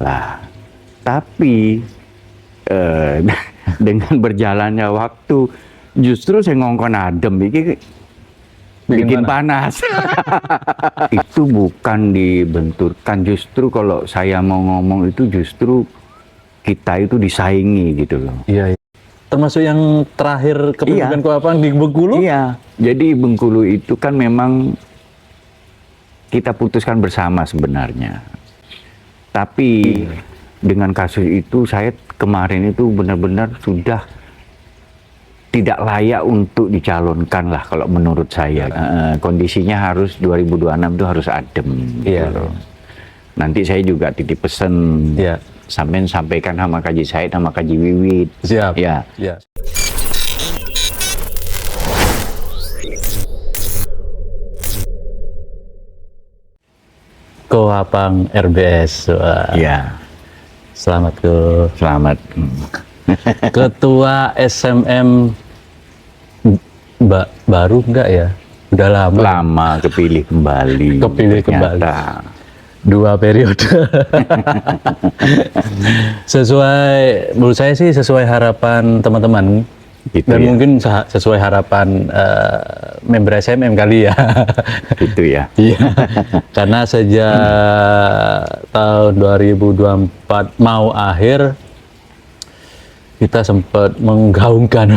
Lah, tapi dengan berjalannya waktu, justru saya ngongkon adem iki bikin panas. Itu bukan dibenturkan, justru kalau saya mau ngomong itu justru kita itu disaingi gitu loh. Iya, iya. Termasuk yang terakhir kepemimpinan Koapang di Bengkulu? Iya, jadi Bengkulu itu kan memang kita putuskan bersama sebenarnya. Tapi dengan kasus itu saya kemarin itu benar-benar sudah tidak layak untuk dicalonkan lah kalau menurut saya. Kondisinya harus 2026 itu harus adem. Iya. Gitu loh. Nanti saya juga titip pesan. Iya. Sampaikan sama Kaji Said sama Kaji Wiwit. Siap. Ya. Ya. Koapang RBS. Wah. Ya. Selamat Selamat. Ketua SMM baru enggak ya? Udah lama. Lama kepilih kembali. Kepilih kembali. 2 periode. Sesuai, menurut saya sih sesuai harapan teman-teman. Gitu dan ya? Mungkin sesuai harapan member SMM kali ya. Gitu ya. Iya. Karena sejak tahun 2024 mau akhir, kita sempat menggaungkan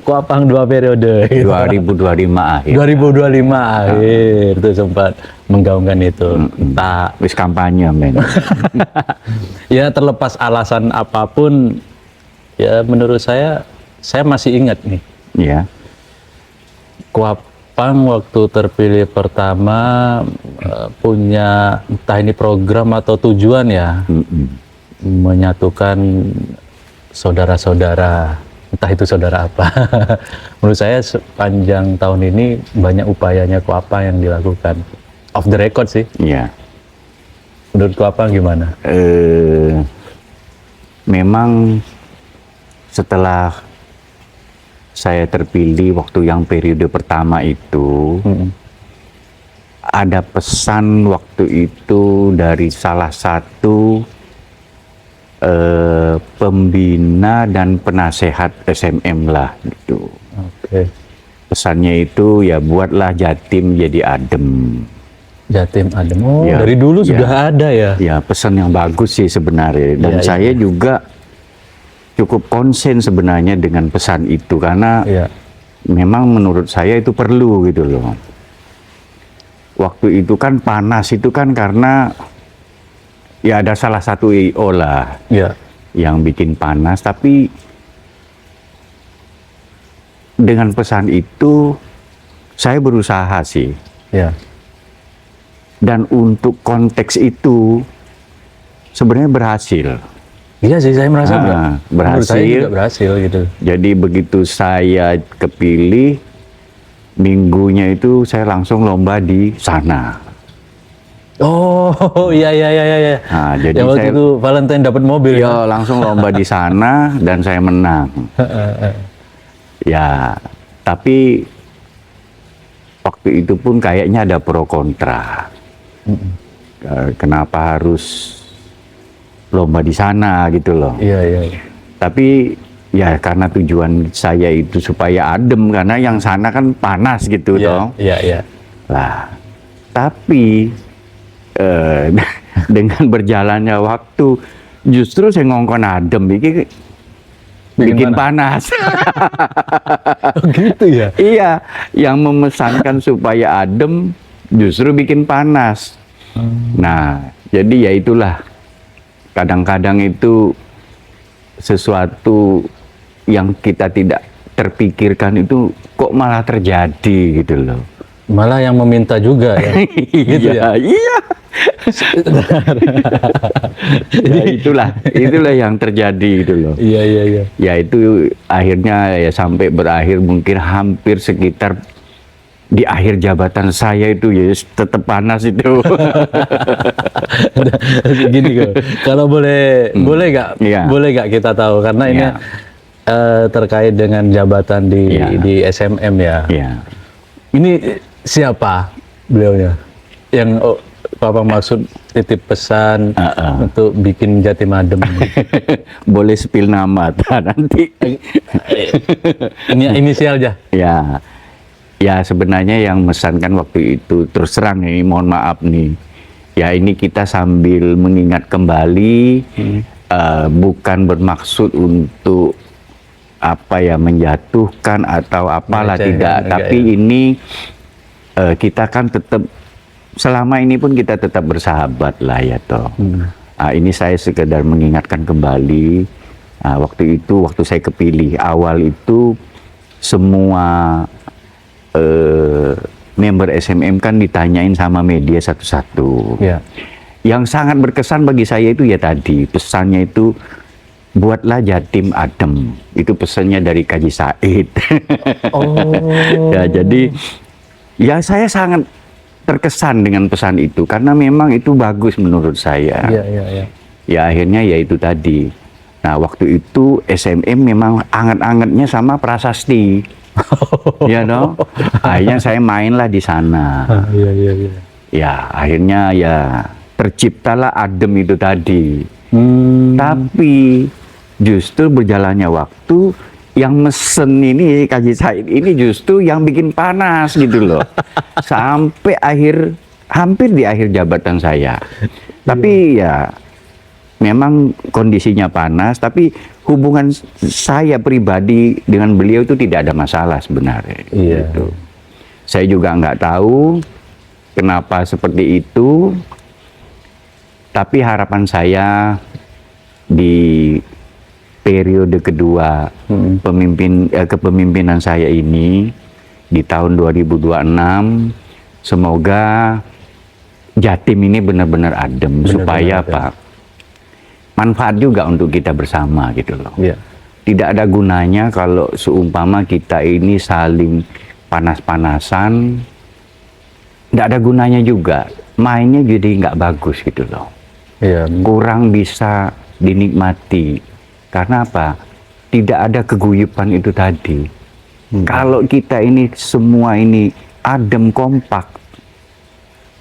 Koapang 2 periode. 2025 akhir. 2025 akhir itu sempat menggaungkan itu. Tak wis kampanye men. Ya terlepas alasan apapun, ya menurut saya masih ingat nih. Iya. Koapang waktu terpilih pertama punya entah ini program atau tujuan ya, menyatukan saudara-saudara, entah itu saudara apa. Menurut saya sepanjang tahun ini banyak upayanya Koapang yang dilakukan. Off the record sih. Iya. Menurut Koapang gimana? Memang setelah saya terpilih waktu yang periode pertama itu, ada pesan waktu itu dari salah satu pembina dan penasehat SMM lah gitu. Oke. Pesannya itu ya buatlah Jatim jadi adem. Jatim adem. Oh, ya, dari dulu sudah ada ya. Ya, pesan yang bagus sih sebenarnya. Dan saya juga cukup konsen sebenarnya dengan pesan itu karena memang menurut saya itu perlu gitu loh. Waktu itu kan panas itu kan karena ya ada salah satu IO lah yang bikin panas, tapi dengan pesan itu saya berusaha sih. Ya. Dan untuk konteks itu sebenarnya berhasil. Iya sih, saya merasa berhasil. Saya juga berhasil gitu. Jadi begitu saya kepilih, minggunya itu saya langsung lomba di sana. Oh iya. Nah, jadi waktu itu Valentine dapat mobil. Iya, langsung lomba di sana dan saya menang. Ya, tapi waktu itu pun kayaknya ada pro kontra. Kenapa harus lomba di sana gitu loh? Iya. Tapi ya karena tujuan saya itu supaya adem, karena yang sana kan panas gitu dong. Iya. Lah, tapi dengan berjalannya waktu, justru saya ngongkon adem iki bikin panas. Oh gitu ya? Iya, yang memesankan supaya adem justru bikin panas. Nah, jadi ya itulah. Kadang-kadang itu sesuatu yang kita tidak terpikirkan itu kok malah terjadi gitu loh. Malah yang meminta juga ya? Gitu ya? Iya. Ya, itulah yang terjadi gitu loh. Iya. Ya itu akhirnya ya sampai berakhir mungkin hampir sekitar di akhir jabatan saya itu ya tetap panas itu. Gini kok, kalau boleh nggak kita tahu karena ini terkait dengan jabatan di SMM ya. Iya. Ini siapa beliaunya yang Papa maksud titip pesan untuk bikin Jatim Adem. Boleh spill nama nanti. Ini inisial aja. Ya, ya sebenarnya yang mesankan waktu itu terus terang ini, mohon maaf nih. Ya ini kita sambil mengingat kembali, bukan bermaksud untuk apa ya menjatuhkan atau apalah, tidak. Tapi ini kita kan tetap selama ini pun kita tetap bersahabat lah ya toh. Ini saya sekedar mengingatkan kembali waktu itu, waktu saya kepilih awal itu semua member SMM kan ditanyain sama media satu-satu. Ya. Yang sangat berkesan bagi saya itu ya tadi pesannya itu, buatlah Jatim Adem. Itu pesannya dari Kaji Said. Ya jadi ya saya sangat terkesan dengan pesan itu karena memang itu bagus menurut saya. Iya. Ya akhirnya ya itu tadi. Nah waktu itu SMM memang anget-angetnya sama prasasti. Ya dong. Akhirnya saya mainlah di sana. Iya. Ya akhirnya ya terciptalah Adem itu tadi. Tapi justru berjalannya waktu, yang mesen ini Kaji Said ini justru yang bikin panas gitu loh. Sampai hampir di akhir jabatan saya. Tapi ya memang kondisinya panas, tapi hubungan saya pribadi dengan beliau itu tidak ada masalah sebenarnya. Iya. Gitu. Saya juga nggak tahu kenapa seperti itu, tapi harapan saya di periode kedua kepemimpinan saya ini di tahun 2026, semoga Jatim ini benar-benar adem, supaya apa? Manfaat juga untuk kita bersama gitu loh. Iya. Tidak ada gunanya kalau seumpama kita ini saling panas-panasan, tidak ada gunanya juga. Mainnya jadi nggak bagus gitu loh. Iya. Kurang bisa dinikmati. Karena apa? Tidak ada keguyupan itu tadi. Kalau kita ini semua ini adem, kompak,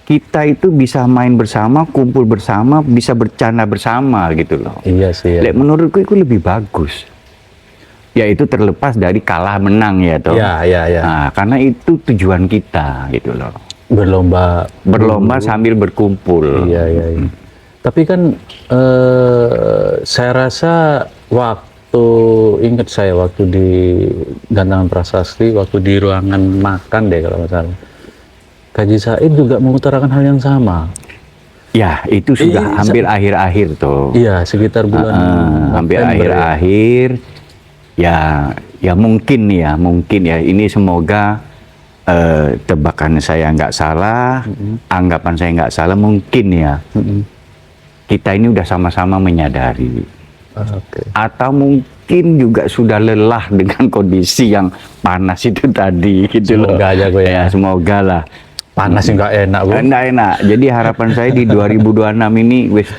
kita itu bisa main bersama, kumpul bersama, bisa bercanda bersama gitu loh. Iya sih. Ya. Menurutku itu lebih bagus. Ya itu terlepas dari kalah menang ya toh. Iya. Nah, karena itu tujuan kita gitu loh. Berlomba Sambil berkumpul. Iya. Tapi kan saya rasa ingat saya waktu di Gantangan Prasasti, waktu di ruangan makan deh kalau nggak salah, Kaji Said juga mengutarakan hal yang sama. Ya, itu sudah hampir akhir-akhir tuh. Iya, sekitar bulan hampir November, akhir-akhir. Ya mungkin ya. Ini semoga tebakan saya nggak salah, anggapan saya nggak salah, mungkin ya. Kita ini udah sama-sama menyadari. Atau mungkin juga sudah lelah dengan kondisi yang panas itu tadi gitu loh. Semoga aja gue ya. Semoga lah. Panas nggak enak, Bu. Nggak enak. Jadi harapan saya di 2026 ini wis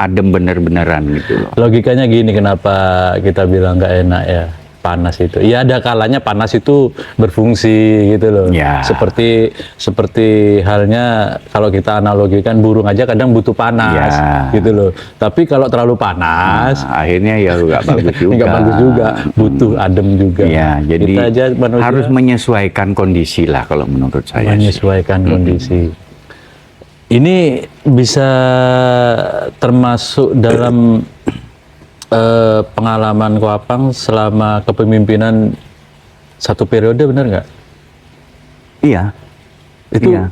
adem bener-beneran gitu loh. Logikanya gini, kenapa kita bilang nggak enak ya? Panas itu. Iya, ada kalanya panas itu berfungsi gitu loh. Ya. Seperti halnya kalau kita analogikan burung aja kadang butuh panas gitu loh. Tapi kalau terlalu panas, akhirnya ya nggak bagus juga. Nggak bagus juga, butuh adem juga. Ya, jadi kita aja manusia harus menyesuaikan kondisi lah kalau menurut saya. Menyesuaikan kondisi. Ini bisa termasuk dalam pengalaman Koapang selama kepemimpinan satu periode, benar nggak? Iya. Itu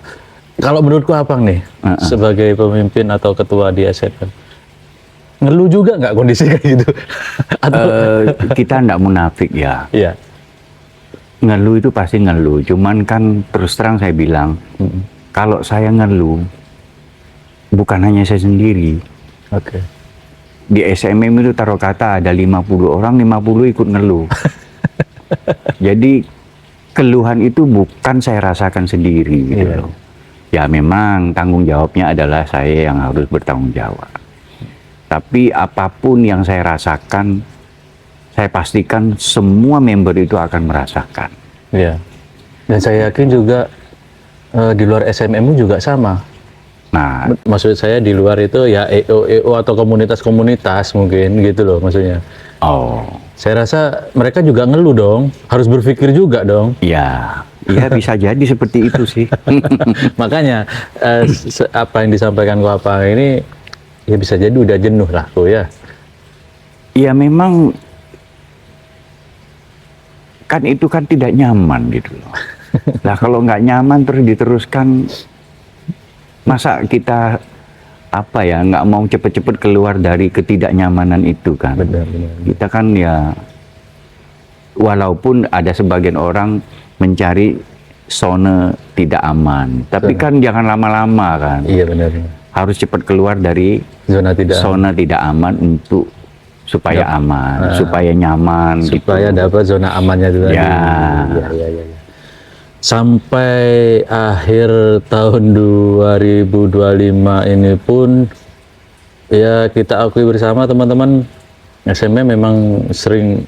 kalau menurut Koapang nih, sebagai pemimpin atau ketua di SMM, ngeluh juga nggak kondisi kayak gitu? Atau kita nggak munafik ya. Iya. Ngeluh itu pasti ngeluh. Cuman kan terus terang saya bilang, kalau saya ngeluh, bukan hanya saya sendiri. Oke. Di SMM itu taruh kata ada 50 orang, 50 ikut ngeluh. Jadi keluhan itu bukan saya rasakan sendiri gitu loh. Ya memang tanggung jawabnya adalah saya yang harus bertanggung jawab. Tapi apapun yang saya rasakan, saya pastikan semua member itu akan merasakan. Iya. Dan saya yakin juga di luar SMM juga sama. Nah, Maksud saya di luar itu ya EO atau komunitas-komunitas mungkin gitu loh maksudnya. oh, Saya rasa mereka juga ngeluh dong, harus berpikir juga dong. ya, ya bisa jadi seperti itu sih. Makanya apa yang disampaikan Ko Apang ini ya bisa jadi udah jenuh lah Ko ya. Ya memang kan itu kan tidak nyaman gitu loh. Nah kalau nggak nyaman terus diteruskan, masa kita apa ya nggak mau cepet-cepet keluar dari ketidaknyamanan itu kan. Benar. Kita kan ya walaupun ada sebagian orang mencari zona tidak aman, tapi kan jangan lama-lama kan. Iya benar. Harus cepat keluar dari Zona tidak aman untuk supaya aman, supaya nyaman supaya gitu. dapat zona amannya itu tadi. Ya. Ya. Sampai akhir tahun 2025 ini pun ya kita akui bersama teman-teman, SMA memang sering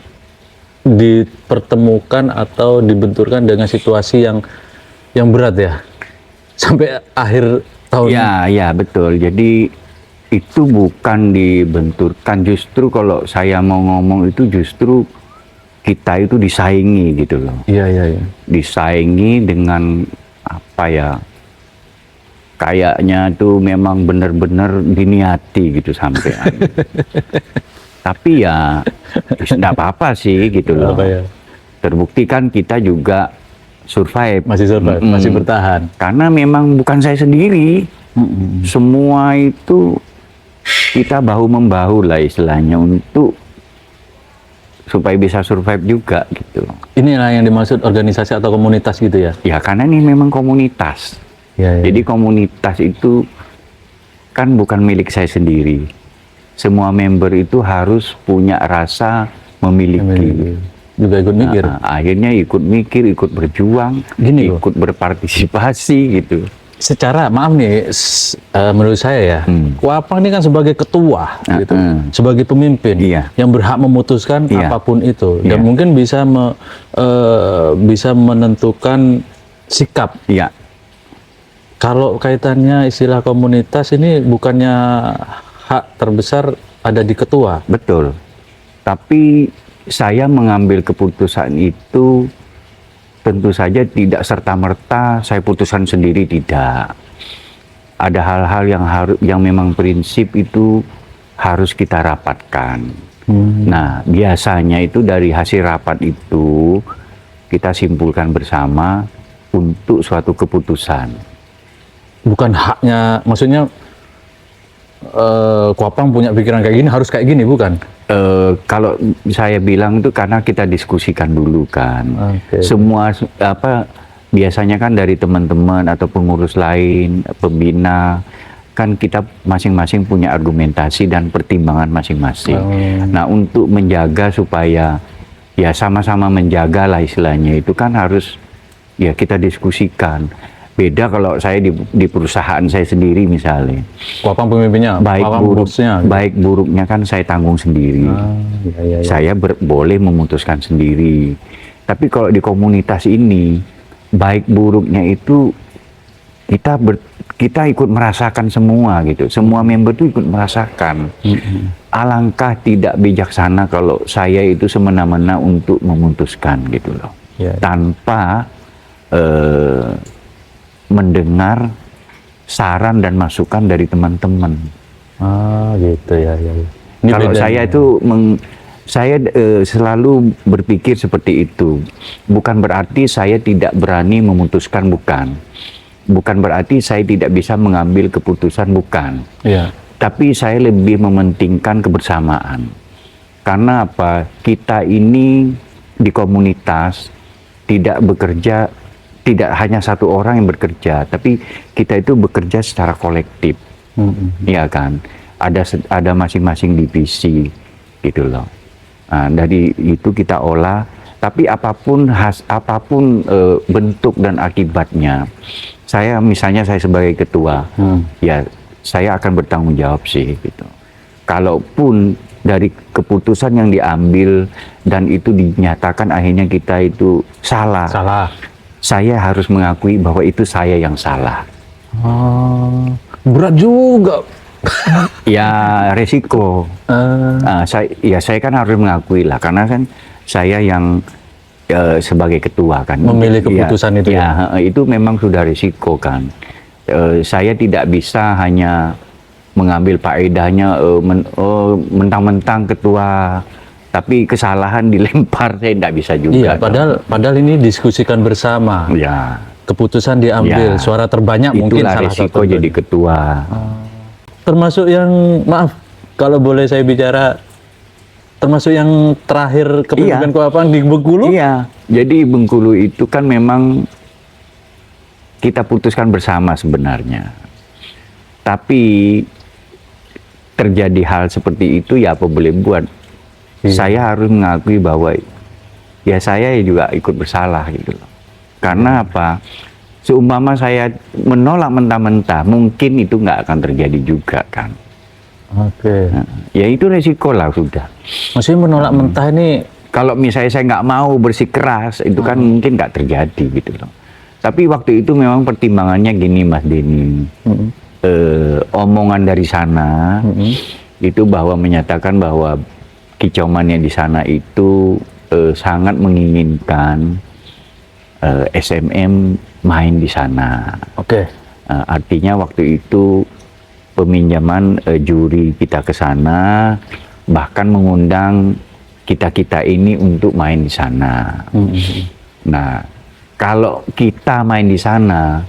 dipertemukan atau dibenturkan dengan situasi yang berat ya. Sampai akhir tahun. Ya betul. Jadi itu bukan dibenturkan, justru kalau saya mau ngomong itu justru kita itu disaingi gitu loh. Iya. Disaingi dengan apa ya? Kayaknya tuh memang benar-benar diniati gitu sampai. Tapi ya tidak apa-apa sih gitu loh. Apa ya? Terbukti kan kita juga survive. Masih survive, masih bertahan. Karena memang bukan saya sendiri. Semua itu kita bahu-membahu lah istilahnya untuk supaya bisa survive juga gitu. Inilah yang dimaksud organisasi atau komunitas gitu ya? Ya karena ini memang komunitas. Ya. Jadi komunitas itu kan bukan milik saya sendiri. Semua member itu harus punya rasa memiliki. Juga ikut mikir. Akhirnya ikut mikir, ikut berjuang, Gini loh. ikut berpartisipasi gitu. Secara maaf nih, menurut saya ya, Ko Apang ini kan sebagai ketua, gitu, sebagai pemimpin Iya. yang berhak memutuskan Iya. apapun itu, dan Iya. mungkin bisa menentukan sikap. Iya. Kalau kaitannya istilah komunitas ini bukannya hak terbesar ada di ketua. Betul. Tapi saya mengambil keputusan itu tentu saja tidak serta-merta saya putuskan sendiri, tidak. Ada hal-hal yang memang prinsip itu harus kita rapatkan. Nah, biasanya itu dari hasil rapat itu kita simpulkan bersama untuk suatu keputusan. Bukan haknya, maksudnya Ko Apang punya pikiran kayak gini, harus kayak gini, bukan? Kalau saya bilang itu karena kita diskusikan dulu kan. Oke. Semua biasanya kan dari teman-teman atau pengurus lain, pembina, kan kita masing-masing punya argumentasi dan pertimbangan masing-masing. Nah, untuk menjaga supaya ya sama-sama menjaga lah istilahnya, itu kan harus ya kita diskusikan. Beda kalau saya di perusahaan saya sendiri misalnya. Ko Apang pemimpinnya, Ko Apang bosnya. Baik buruknya kan saya tanggung sendiri. Ya. Saya boleh memutuskan sendiri. Tapi kalau di komunitas ini, baik buruknya itu kita ikut merasakan semua gitu. Semua member itu ikut merasakan. Alangkah tidak bijaksana kalau saya itu semena-mena untuk memutuskan gitu loh. Ya. Tanpa mendengar saran dan masukan dari teman-teman. Gitu ya. Ini Kalau bedanya. saya itu saya selalu berpikir seperti itu. Bukan berarti saya tidak berani memutuskan, bukan. Bukan berarti saya tidak bisa mengambil keputusan, bukan. Iya. Tapi saya lebih mementingkan kebersamaan. Karena apa? Kita ini di komunitas tidak bekerja, tidak hanya satu orang yang bekerja, tapi kita itu bekerja secara kolektif. Iya kan? Ada masing-masing divisi gitu loh. Nah, dari itu kita olah, tapi apapun bentuk dan akibatnya, misalnya saya sebagai ketua, ya saya akan bertanggung jawab sih gitu. Kalaupun dari keputusan yang diambil dan itu dinyatakan akhirnya kita itu salah, Salah. saya harus mengakui bahwa itu saya yang salah. Berat juga. Ya resiko. Saya kan harus mengakui lah, karena kan saya yang sebagai ketua kan Memilih keputusan itu ya, itu memang sudah risiko kan. Saya tidak bisa hanya mengambil faedahnya, mentang-mentang ketua tapi kesalahan dilempar, saya tidak bisa juga. Iya, padahal ini diskusikan bersama. Ya, Keputusan diambil, Ya, suara terbanyak mungkin itulah salah risiko satu. jadi ketua. Termasuk yang, maaf kalau boleh saya bicara, termasuk yang terakhir kepemimpinan Kopassus di Bengkulu. Iya, jadi Bengkulu itu kan memang kita putuskan bersama sebenarnya. Tapi terjadi hal seperti itu ya apa boleh buat. Saya harus mengakui bahwa ya saya juga ikut bersalah gitu loh. Karena apa? Seumpama saya menolak mentah-mentah, mungkin itu nggak akan terjadi juga kan. Oke. Nah, ya itu resiko lah sudah. Maksudnya menolak mentah ini, Kalau misalnya saya nggak mau bersikeras, itu kan mungkin nggak terjadi gitu loh. Tapi waktu itu memang pertimbangannya gini Mas Denny. Omongan dari sana itu bahwa menyatakan bahwa kicauannya di sana itu sangat menginginkan SMM main di sana. oke. Artinya waktu itu peminjaman juri kita ke sana, bahkan mengundang kita-kita ini untuk main di sana. Nah, kalau kita main di sana,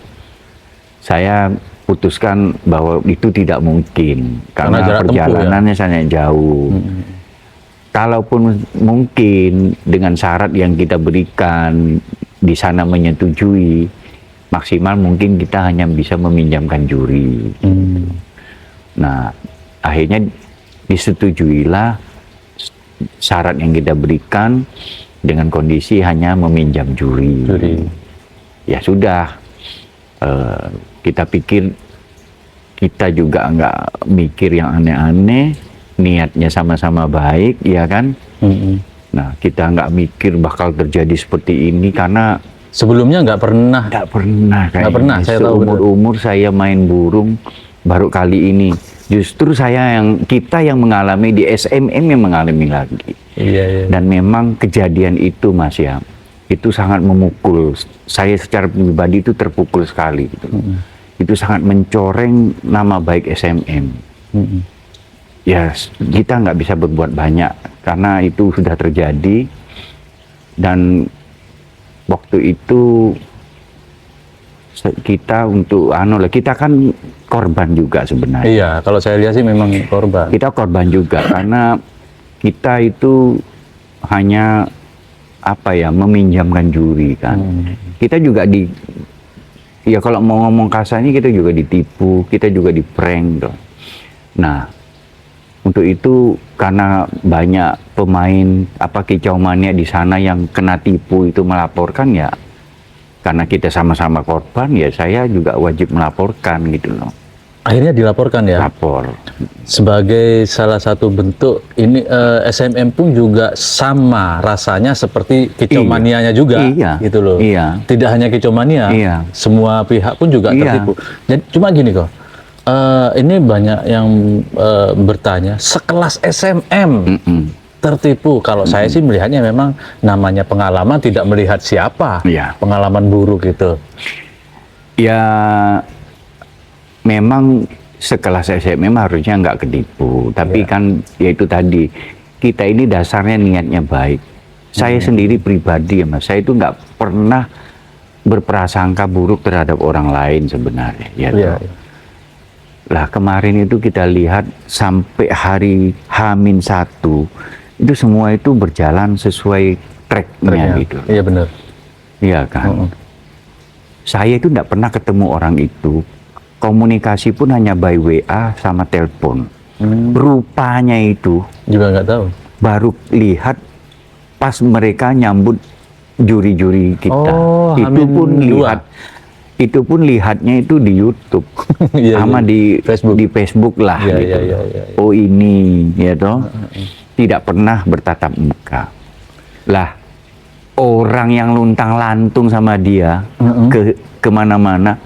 saya putuskan bahwa itu tidak mungkin Karena karena jarak tempuh, perjalanannya sangat jauh. Kalaupun mungkin dengan syarat yang kita berikan di sana menyetujui, maksimal mungkin kita hanya bisa meminjamkan juri. Nah, akhirnya disetujuilah syarat yang kita berikan dengan kondisi hanya meminjam juri. Ya sudah, kita pikir kita juga nggak mikir yang aneh-aneh, niatnya sama-sama baik, ya kan? Nah, kita nggak mikir bakal terjadi seperti ini karena Sebelumnya nggak pernah. nggak pernah kayak Nggak pernah, ini. saya tahu betul. Seumur-umur saya main burung, baru kali ini. Justru kita yang mengalami di SMM yang mengalami lagi. Iya. Dan memang kejadian itu Mas ya, itu sangat memukul. Saya secara pribadi itu terpukul sekali gitu. Itu sangat mencoreng nama baik SMM. Ya kita nggak bisa berbuat banyak karena itu sudah terjadi. Dan waktu itu kita kan korban juga sebenarnya. Iya, kalau saya lihat sih memang korban. Kita korban juga karena kita itu hanya meminjamkan juri kan. Kita juga ya kalau mau ngomong kasarnya kita juga ditipu, kita juga di-prank tuh. Nah, untuk itu karena banyak pemain kicau mania di sana yang kena tipu itu melaporkan, ya karena kita sama-sama korban, ya saya juga wajib melaporkan gitu loh. Akhirnya dilaporkan ya? Lapor. Sebagai salah satu bentuk ini, SMM pun juga sama rasanya seperti kicau manianya juga, gitu loh. Iya. Tidak hanya kicau mania, semua pihak pun juga tertipu. Jadi cuma gini kok, ini banyak yang bertanya, sekelas SMM tertipu. Kalau saya sih melihatnya memang namanya pengalaman, tidak melihat siapa, pengalaman buruk gitu. Ya memang sekelas SMM harusnya nggak ketipu, tapi kan ya itu tadi, kita ini dasarnya niatnya baik. Saya sendiri pribadi ya Mas, saya itu nggak pernah berprasangka buruk terhadap orang lain sebenarnya. Lah kemarin itu kita lihat sampai hari H-1 itu semua itu berjalan sesuai tracknya gitu. Iya benar. Iya kan. Saya itu nggak pernah ketemu orang itu. Komunikasi pun hanya by WA sama telepon. Rupanya itu juga nggak tahu. Baru lihat pas mereka nyambut juri-juri kita. Itu pun lihatnya itu di YouTube sama di Facebook lah gitu. Oh ini ya toh. Tidak pernah bertatap muka. Lah orang yang luntang-lantung sama dia kemana-mana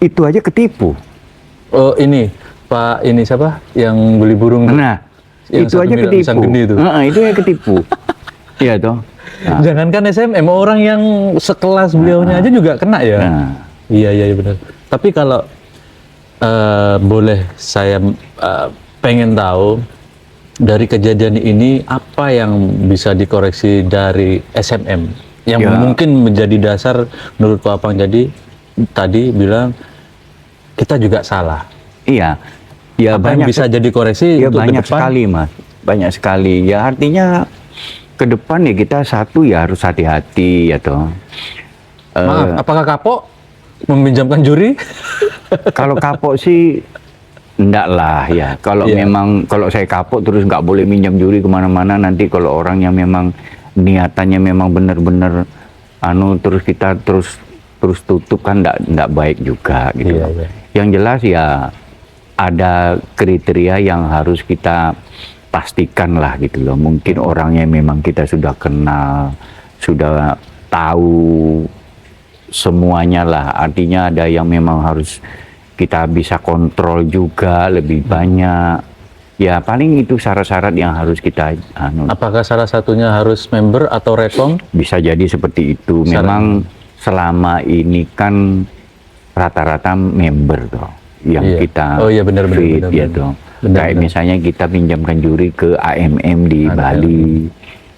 itu aja ketipu. Oh ini Pak ini siapa yang beli burung? Nah, Yang itu satu aja miliar besar ketipu. gede itu. Itu ya ketipu. Iya toh. Nah, Jangankan SMM, orang yang sekelas beliaunya aja juga kena ya. nah, Iya benar. Tapi kalau boleh saya pengen tahu dari kejadian ini apa yang bisa dikoreksi dari SMM yang Ya. mungkin menjadi dasar menurut Pak Apang jadi tadi bilang kita juga salah. iya. Ya Apa yang bisa jadi koreksi ya untuk banyak ke depan? sekali Mas. Banyak sekali. Ya artinya ke depan ya kita satu ya harus hati-hati ya toh. Maaf, apakah kapok meminjamkan juri? Kalau kapok sih enggak lah ya. Kalau Iya. memang kalau saya kapok terus nggak boleh minjam juri kemana-mana, nanti kalau orang yang memang niatannya memang benar-benar terus kita terus tutup kan enggak baik juga gitu. Iya, loh. iya. Yang jelas ya ada kriteria yang harus kita pastikan lah gitu loh. Mungkin orangnya memang kita sudah kenal, sudah tahu semuanya lah. Artinya ada yang memang harus kita bisa kontrol juga lebih banyak. Ya paling itu syarat-syarat yang harus kita Apakah salah satunya harus member atau rekom? bisa jadi seperti itu. Memang selama ini kan rata-rata member toh yang Iya. kita Oh iya, benar, fit, benar, ya benar. toh. Benar, Kayak benar. misalnya kita pinjamkan juri ke AMM di Bali.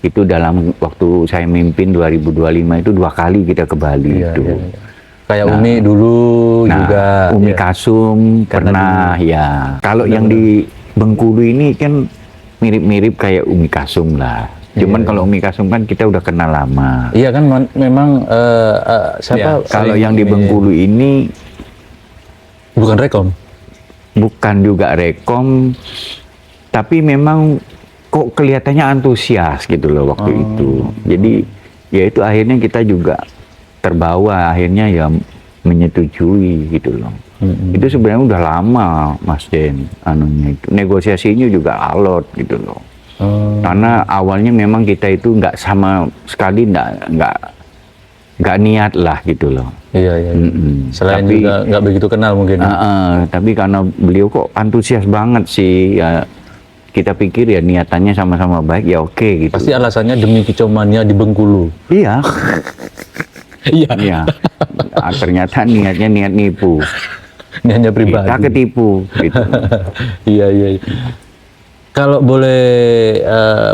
Itu dalam waktu saya mimpin 2025 itu 2 kali kita ke Bali Iya, itu. iya, iya. Kayak Umi dulu juga. Umi ya. Kasum pernah ya. Kalau yang di Bengkulu ini kan mirip-mirip kayak Umi Kasum lah. Cuman kalau Umi Kasum kan kita udah kenal lama. Iya kan memang siapa? Kalau sering yang di ini- Bengkulu ini bukan rekom. bukan juga rekom, tapi memang kok kelihatannya antusias gitu loh waktu itu. Jadi ya itu akhirnya kita juga terbawa, akhirnya ya menyetujui gitu loh. Itu sebenarnya udah lama Mas Den, itu negosiasinya juga alot gitu loh. Karena awalnya memang kita itu nggak sama sekali nggak niat lah gitu loh. Iya. Selain Tapi- juga nggak begitu kenal mungkin. Tapi karena beliau kok antusias banget sih, ya kita pikir ya niatannya sama-sama baik ya oke gitu. Pasti alasannya demi kicauannya di Bengkulu. Iya, Iya. iya. Ternyata niatnya niat nipu. Ini hanya pribadi. Kita ketipu gitu. Iya. Kalau boleh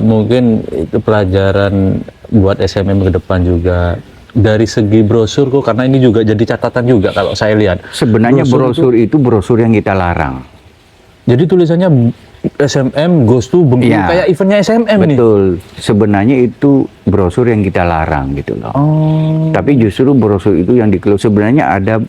mungkin itu pelajaran buat SMM ke depan juga dari segi brosur kok, karena ini juga jadi catatan juga kalau saya lihat. Sebenarnya brosur itu brosur yang kita larang. Jadi tulisannya SMM goes to Bengkulu Iya. kayak eventnya SMM nih. Betul. Sebenarnya itu brosur yang kita larang gitu loh. Oh. Tapi justru brosur itu yang sebenarnya ada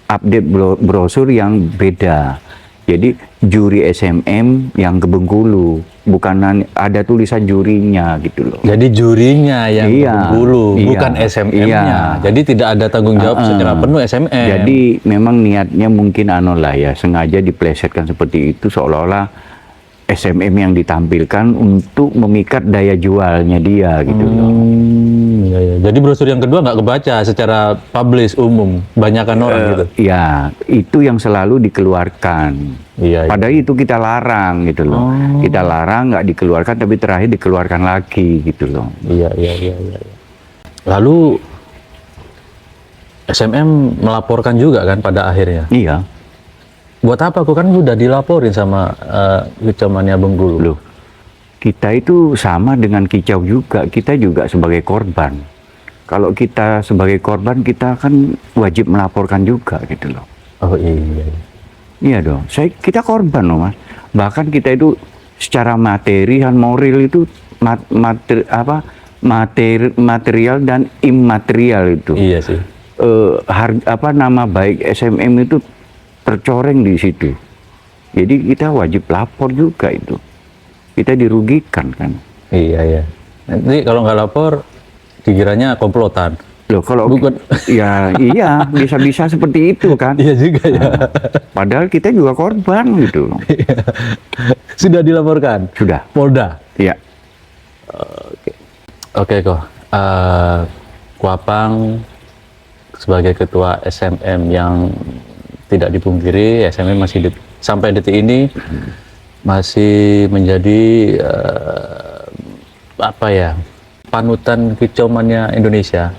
update brosur yang beda. Jadi juri SMM yang ke Bengkulu, bukan ada tulisan jurinya gitu loh. Jadi jurinya yang ke Iya, Bengkulu, iya, bukan SMM-nya. iya. Jadi tidak ada tanggung jawab secara penuh SMM. Jadi memang niatnya mungkin lah ya, sengaja diplesetkan seperti itu seolah-olah SMM yang ditampilkan untuk memikat daya jualnya dia gitu loh. Iya. Jadi brosur yang kedua nggak kebaca secara publish umum, banyakan orang gitu. Ya, itu yang selalu dikeluarkan. Iya. Padahal itu kita larang gitu loh. Kita larang nggak dikeluarkan, tapi terakhir dikeluarkan lagi gitu loh. Iya. Lalu SMM melaporkan juga kan pada akhirnya. Iya, Buat apa? Kok kan udah dilaporin sama kecamatan Bengkulu. loh. Kita itu sama dengan kicau juga. Kita juga sebagai korban. Kalau kita sebagai korban, kita kan wajib melaporkan juga gitu loh. Oh iya. Iya dong. Kita korban loh Mas. Bahkan kita itu secara materi dan moral itu material dan imaterial itu. Iya sih. Nama baik SMM itu tercoreng di situ. Jadi kita wajib lapor juga itu. Kita dirugikan kan. Iya. Nanti kalau nggak lapor, dikiranya komplotan. Loh kalau Bukan. ya iya bisa-bisa seperti itu kan. Iya juga ya. Padahal kita juga korban gitu loh. Sudah dilaporkan. Sudah. Polda. Ya. Oke kok. Kuapang sebagai ketua SMM yang tidak dipungkiri SMM masih sampai detik ini masih menjadi apa ya, panutan kicauannya Indonesia.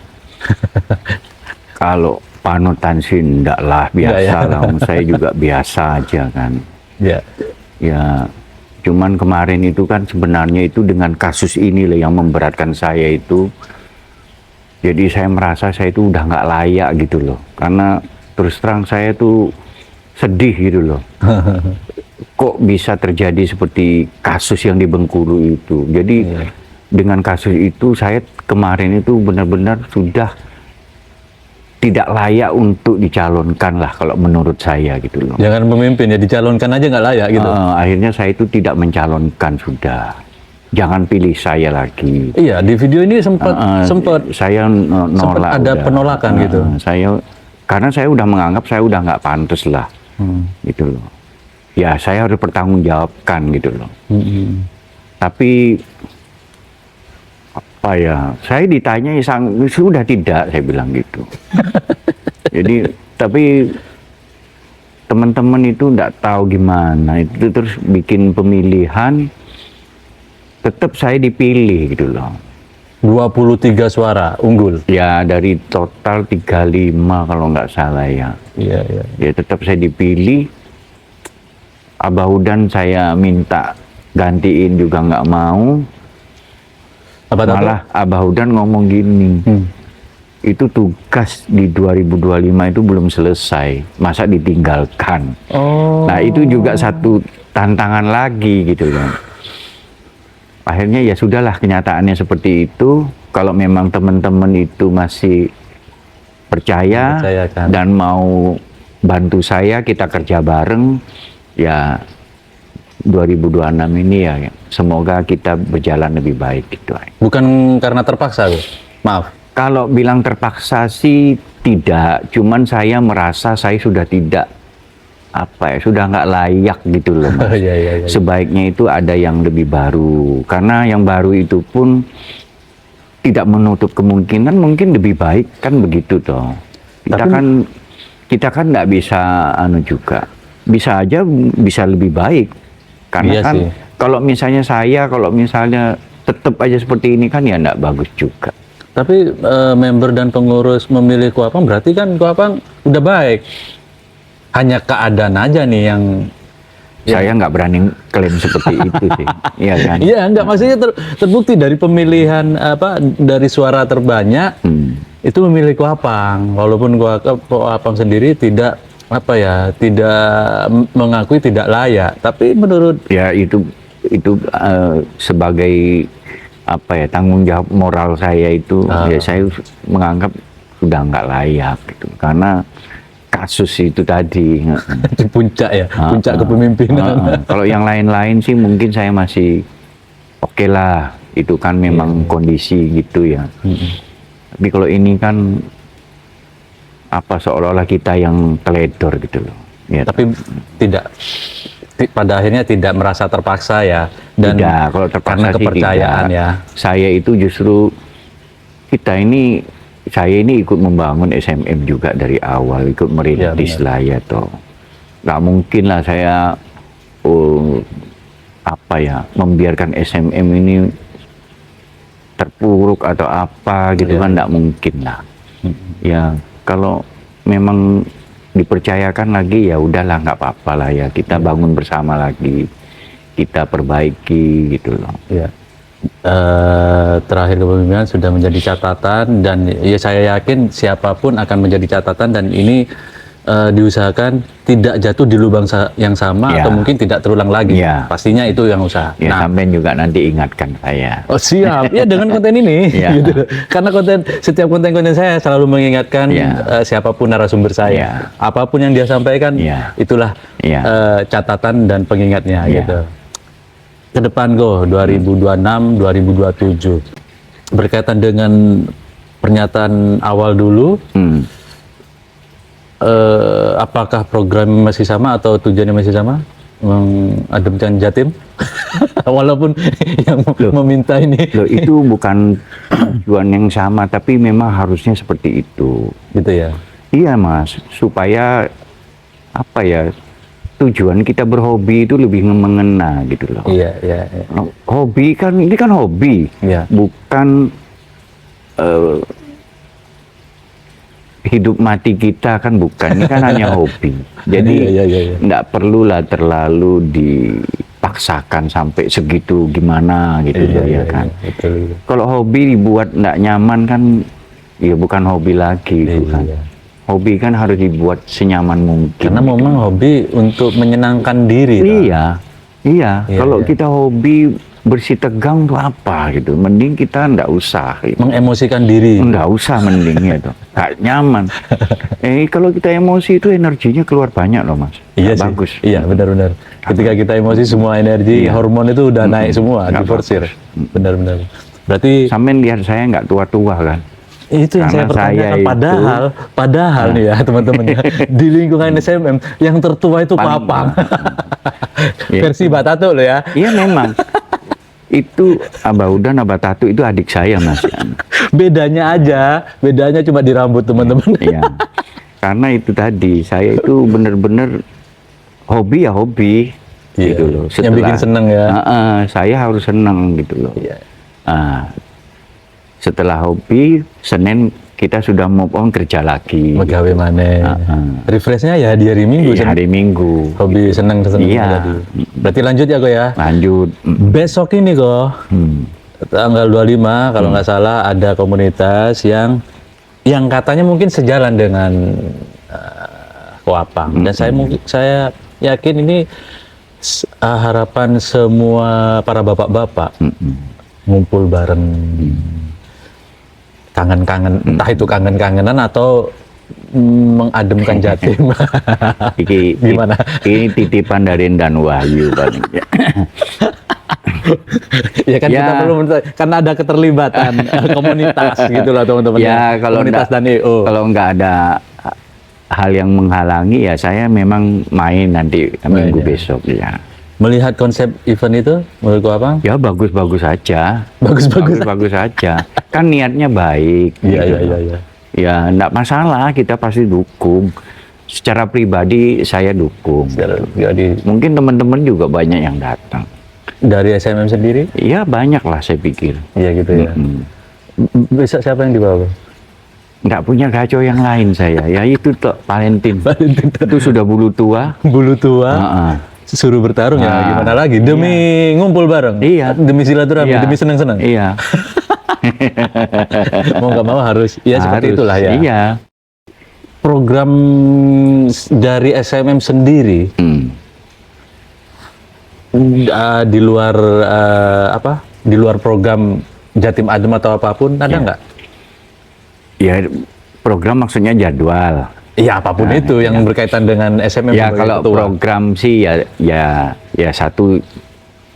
Kalau panutan sih enggak lah, Enggak ya? biasa lah. Saya juga biasa aja kan. Ya. Ya, cuman kemarin itu kan sebenarnya itu dengan kasus ini loh yang memberatkan saya itu. Jadi saya merasa saya itu udah nggak layak gitu loh. Karena terus terang saya tuh sedih gitu loh. Kok bisa terjadi seperti kasus yang di Bengkulu itu. Jadi dengan kasus itu saya kemarin itu benar-benar sudah tidak layak untuk dicalonkan lah kalau menurut saya gitu loh. Jangan pemimpin ya, dicalonkan aja nggak layak gitu. Akhirnya saya itu tidak mencalonkan sudah. Jangan pilih saya lagi. Iya, di video ini sempat Saya nolak. ada udah. penolakan gitu. Karena saya udah menganggap saya udah nggak pantas lah, gitu loh. Ya saya harus bertanggungjawabkan gitu loh. Tapi apa ya? Saya ditanya sudah tidak, saya bilang gitu. Jadi tapi teman-teman itu nggak tahu gimana itu terus bikin pemilihan, tetap saya dipilih gitu loh. 23 suara unggul. Ya dari total 35 kalau nggak salah ya. Iya, iya. Ya tetap saya dipilih. Abah Udan saya minta gantiin juga nggak mau. Malah Abah Udan ngomong gini, itu tugas di 2025 itu belum selesai, masa ditinggalkan. Nah itu juga satu tantangan lagi gitu loh. Akhirnya ya sudahlah, kenyataannya seperti itu. Kalau memang teman-teman itu masih percaya dan mau bantu saya, kita kerja bareng, ya 2026 ini ya semoga kita berjalan lebih baik gitu. Bukan karena terpaksa, Bu? Maaf. Kalau bilang terpaksa sih tidak, cuman saya merasa saya sudah tidak sudah nggak layak gitu loh, Mas. Iya. Sebaiknya itu ada yang lebih baru, karena yang baru itu pun tidak menutup kemungkinan mungkin lebih baik kan begitu toh. Kita kan nggak bisa juga, bisa aja bisa lebih baik. Karena iya kan sih. kalau misalnya tetap aja seperti ini kan ya nggak bagus juga. Tapi member dan pengurus memilih Kuapang berarti kan Kuapang udah baik. Hanya keadaan aja nih yang saya nggak berani klaim seperti itu sih. Iya kan? Iya, enggak, maksudnya terbukti dari pemilihan dari suara terbanyak itu memilih Kuapang. Walaupun Kuapang sendiri tidak tidak mengakui tidak layak, tapi menurut ya itu sebagai tanggung jawab moral saya itu, ya saya menganggap sudah nggak layak gitu, karena kasus itu tadi di puncak ya, puncak kepemimpinan. Kalau yang lain-lain sih mungkin saya masih oke lah, itu kan memang kondisi gitu ya. Tapi kalau ini kan seolah-olah kita yang teledor gitu loh. Ya, tapi pada akhirnya tidak merasa terpaksa ya, dan tidak, kalau terpaksa karena kepercayaan tidak. Ya. Saya itu justru saya ini ikut membangun SMM juga dari awal, ikut merintis lah ya toh. Nggak mungkin lah saya membiarkan SMM ini terpuruk atau apa gitu kan, nggak mungkin lah. Ya kalau memang dipercayakan lagi ya udahlah, nggak apa-apa lah ya, kita bangun bersama lagi, kita perbaiki gitu loh. Ya. Terakhir kepemimpinan sudah menjadi catatan, dan ya saya yakin siapapun akan menjadi catatan, dan ini diusahakan tidak jatuh di lubang yang sama atau mungkin tidak terulang lagi. Pastinya itu yang usaha. Ya, sampai juga nanti ingatkan saya. Oh siap, ya dengan konten ini. Gitu. Karena setiap konten-konten saya selalu mengingatkan siapapun narasumber saya, apapun yang dia sampaikan, itulah catatan dan pengingatnya gitu. Ke depan 2026, 2027 berkaitan dengan pernyataan awal dulu, apakah program masih sama atau tujuannya masih sama, mengademkan Jatim? Walaupun yang meminta ini itu bukan tujuan yang sama, tapi memang harusnya seperti itu gitu ya. Iya Mas, supaya apa ya, tujuan kita berhobi itu lebih mengena gitu loh. Iya, iya, iya. Hobi kan, ini kan hobi, Iya. bukan hidup mati kita kan, bukan. Ini kan hanya hobi. Jadi Iya, iya, iya. nggak perlulah terlalu dipaksakan sampai segitu gimana gitu Iya, loh, iya, ya kan. iya, betul. Kalau hobi dibuat nggak nyaman kan, ya bukan hobi lagi, Iya, bukan. iya. Hobi kan harus dibuat senyaman mungkin. Karena memang hobi untuk menyenangkan diri. Iya, iya. Iya, Kalau iya. kita hobi bersih tegang tuh apa gitu, mending kita nggak usah. Gitu. Mengemosikan diri. Nggak usah mending ya tuh, nggak nyaman. Kalau kita emosi itu energinya keluar banyak loh mas. Iya Nggak sih. bagus. Iya, benar-benar. Ketika kita emosi, semua energi, Iya. hormon itu udah naik semua, Nggak diforsir. Benar-benar. Berarti Sampean lihat saya nggak tua-tua kan? itu yang saya Karena saya pertanyakan. itu- Padahal nih ya teman-teman ya, di lingkungan SMM yang tertua itu Papang. Iya. Versi Batato loh ya. Iya memang. Itu Abah Udan, Abah Tatu itu adik saya mas. Bedanya cuma di rambut teman-teman. Iya. Karena itu tadi, saya itu bener-bener hobi ya hobi. Iya, Gitu loh. yang bikin seneng ya. Saya harus seneng gitu loh. Iya. Setelah hobi, Senin kita sudah move on kerja lagi. Megawe mana? Refreshnya ya di hari Minggu. Iya, hari Minggu. Hobi seneng-seneng Iya. tadi. Berarti lanjut ya kok ya. Lanjut. Besok ini kok tanggal 25 kalau nggak salah ada komunitas yang katanya mungkin sejalan dengan Koapang. Dan saya yakin ini harapan semua para bapak-bapak ngumpul bareng, kangen-kangen, entah itu kangen-kangenan atau mengademkan Jatim. Gimana? Ini titipan dari Dan Wahyu paling. Ya kan Ya. kita perlu karena ada keterlibatan komunitas gitu lah teman-teman. Ya kalau komunitas dan EO. kalau nggak ada hal yang menghalangi ya saya memang main nanti minggu ya. besok ya. Melihat konsep event itu menurut Koapang? Ya bagus-bagus aja. Bagus-bagus. Bagus aja. Kan niatnya baik. Iya, gitu. iya, iya. Ya enggak masalah, kita pasti dukung. Secara pribadi saya dukung. Jadi Mungkin teman-teman juga banyak yang datang. dari SMM sendiri? Iya banyak lah saya pikir. Iya gitu ya. Besok siapa yang dibawa? Nggak punya gacor yang lain saya. Ya itu toh Valentin. Itu sudah bulu tua. Bulu tua. Heeh. Suruh bertarung ya gimana lagi demi ngumpul bareng, Iya. demi silaturahmi, Iya. demi senang-senang. Iya. Mau nggak mau harus, ya seperti Harus. itulah ya. Iya. Program dari SMM sendiri di luar di luar program Jatim Adem atau apapun ada nggak? Ya program maksudnya jadwal. Iya apapun itu yang berkaitan dengan SMM. Ya sebagai kalau ketua. program sih ya satu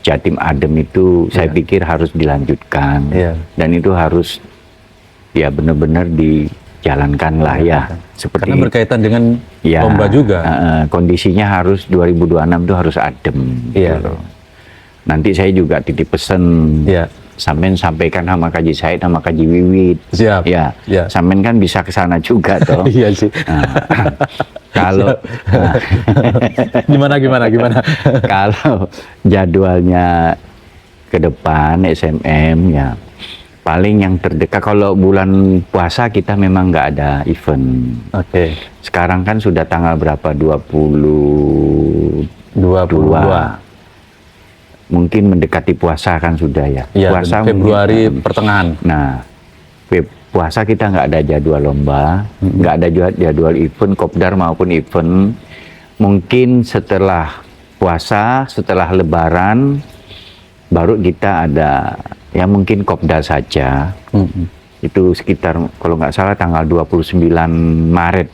Jatim Adem itu saya pikir harus dilanjutkan. Iya. Dan itu harus ya benar-benar dijalankan lah ya. Seperti Karena berkaitan dengan ya, lomba juga. Kondisinya harus 2026 itu harus adem. Iya. gitu loh. Nanti saya juga titip pesen. Iya. Sampean sampaikan sama Kaji Said sama Kaji Wiwit. Siap. Ya. Ya. Sampean kan bisa ke sana juga toh. Iya sih. Kalau Gimana? kalau jadwalnya ke depan SMM ya paling yang terdekat kalau bulan puasa kita memang nggak ada event. Oke. Sekarang kan sudah tanggal berapa? 22. 22. Mungkin mendekati puasa kan sudah ya. Iya, Puasa Februari mungkin, pertengahan. Nah, puasa kita nggak ada jadwal lomba, nggak ada jadwal event, kopdar maupun event. Mungkin setelah puasa, setelah lebaran, baru kita ada, ya mungkin kopdar saja. Itu sekitar, kalau nggak salah tanggal 29 Maret.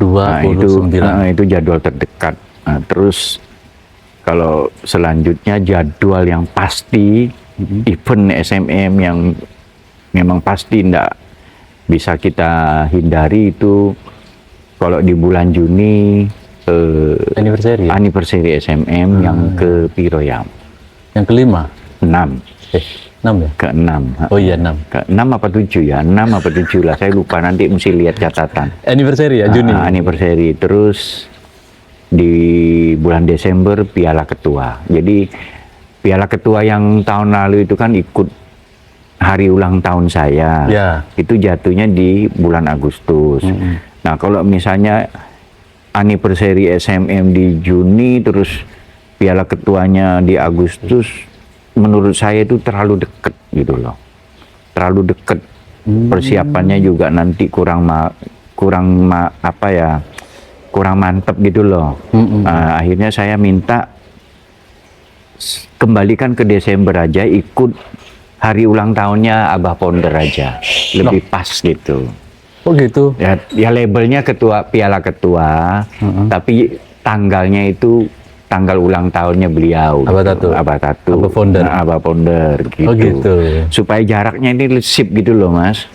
29. Itu jadwal terdekat. Nah, terus kalau selanjutnya jadwal yang pasti, event SMM yang memang pasti tidak bisa kita hindari itu kalau di bulan Juni Anniversary. anniversary SMM yang ke piro ya? Yang kelima. 6. 6 ya? Ke-6. Oh iya 6. Ke-6 apa 7 ya? 6 apa 7 lah. Saya lupa, nanti mesti lihat catatan. Anniversary ya, Juni? Anniversary. Terus di bulan Desember Piala Ketua. Jadi Piala Ketua yang tahun lalu itu kan ikut hari ulang tahun saya. Ya. Itu jatuhnya di bulan Agustus. Nah, kalau misalnya anniversary SMM di Juni, terus Piala Ketuanya di Agustus, menurut saya itu terlalu deket gitu loh. Terlalu deket. Persiapannya juga nanti kurang mantep gitu loh. Akhirnya saya minta kembalikan ke Desember aja, ikut hari ulang tahunnya Abah Ponder aja, lebih pas gitu. Oh gitu. Ya labelnya Piala Ketua, tapi tanggalnya itu tanggal ulang tahunnya beliau. Abah gitu. Tatu. Abah Tatu. Abah Ponder. Nah, Abah Ponder gitu. Oh gitu. Supaya jaraknya ini sip gitu loh, Mas.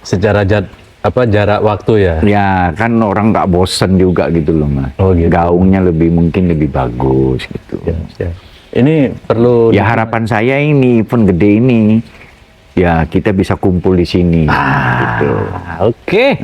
Secara jarak waktu ya? Ya kan orang nggak bosen juga gitu loh, Mas. Oh gitu. Gaungnya mungkin lebih bagus gitu. Ya. Ini perlu Ya harapan saya ini event gede ini, ya kita bisa kumpul di sini. Gitu. Oke.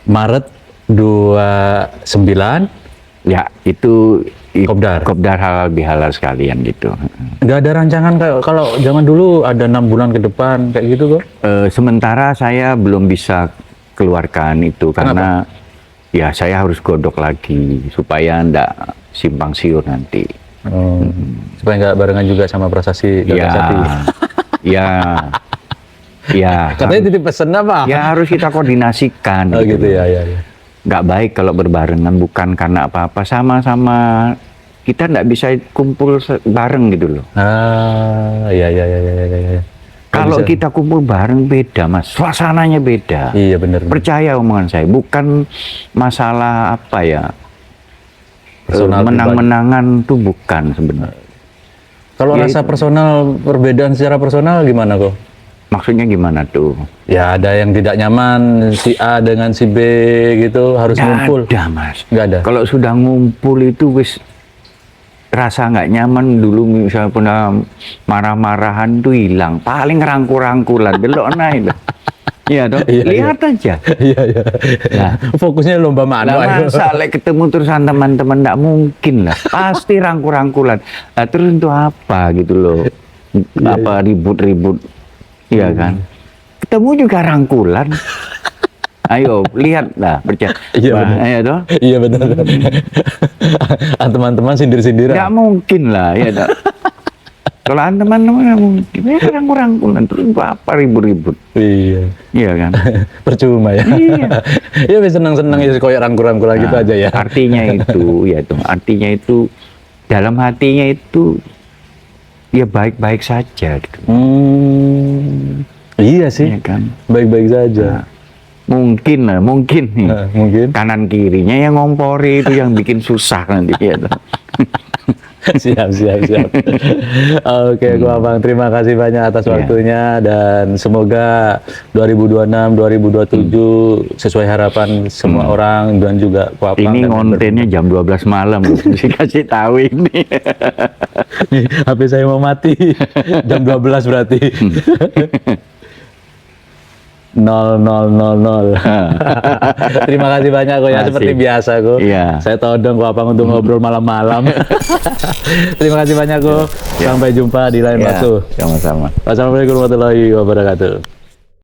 Maret 29. Ya itu Kopdar. Kopdar halal bihalal sekalian gitu. Nggak ada rancangan kayak kalau zaman dulu ada 6 bulan ke depan kayak gitu kok? Sementara saya belum bisa keluarkan itu karena ya saya harus godok lagi supaya ndak simpang siur nanti. Supaya nggak barengan juga sama Prasasti Gagasati. Ya. Katanya titip pesen apa? Ya harus kita koordinasikan. Oh gitu ya. Nggak baik kalau berbarengan, bukan karena apa-apa, sama-sama kita nggak bisa kumpul bareng gitu loh. Iya. Kalau kita kumpul bareng beda, Mas, suasananya beda. Iya benar. Percaya omongan saya, bukan masalah apa ya, menang-menangan tuh bukan sebenarnya. Kalau Ya rasa itu. personal, perbedaan secara personal gimana kok? Maksudnya gimana tuh? Ya ada yang tidak nyaman, si A dengan si B gitu, harus ngumpul. Nggak ada, Mas. Nggak ada? Kalau sudah ngumpul itu wis rasa nggak nyaman dulu, misalnya pernah marah-marahan tuh hilang. Paling rangkul-rangkulan, delok naik lah. Iya dong, lihat aja. Iya. Nah, Fokusnya lomba mana? lah masa lek ketemu terusan teman-teman, nggak mungkin lah. Pasti rangkul-rangkulan. Nah, terus untuk apa gitu loh? Apa ribut-ribut? Iya kan? Ketemu juga rangkulan. Ayo, lihatlah, percaya. Iya benar. Ayo dong. Iya benar. Teman-teman sindir-sindiran. Nggak mungkin lah, ya dong. Kalau teman-teman nggak mungkin. Ya rangkul-rangkulan, terus untuk apa ribut-ribut? Iya. Iya kan? Percuma ya. Iya. Ya senang-senang ya koyak rangkul-rangkulan gitu aja ya. Artinya itu, ya tuh. Artinya itu dalam hatinya itu ya baik-baik saja. Gitu. Iya sih. Iya kan? Baik-baik saja. Mungkin nih. Mungkin. Kanan kirinya yang ngompori itu yang bikin susah nanti ya. Tuh. Siap. Oke, Abang, terima kasih banyak atas waktunya dan semoga 2026, 2027 sesuai harapan semua orang dan juga Abang. Ini ngontennya jam 12 malam, mesti kasih tahu ini. Nih, HP saya mau mati. Jam 12 berarti. 0000. Terima kasih banyak kok ya, seperti biasa kok. Iya. Saya todong kok Abang untuk ngobrol malam-malam. Terima kasih banyak kok. Sampai jumpa di lain waktu. Sama-sama. Wassalamualaikum warahmatullahi wabarakatuh.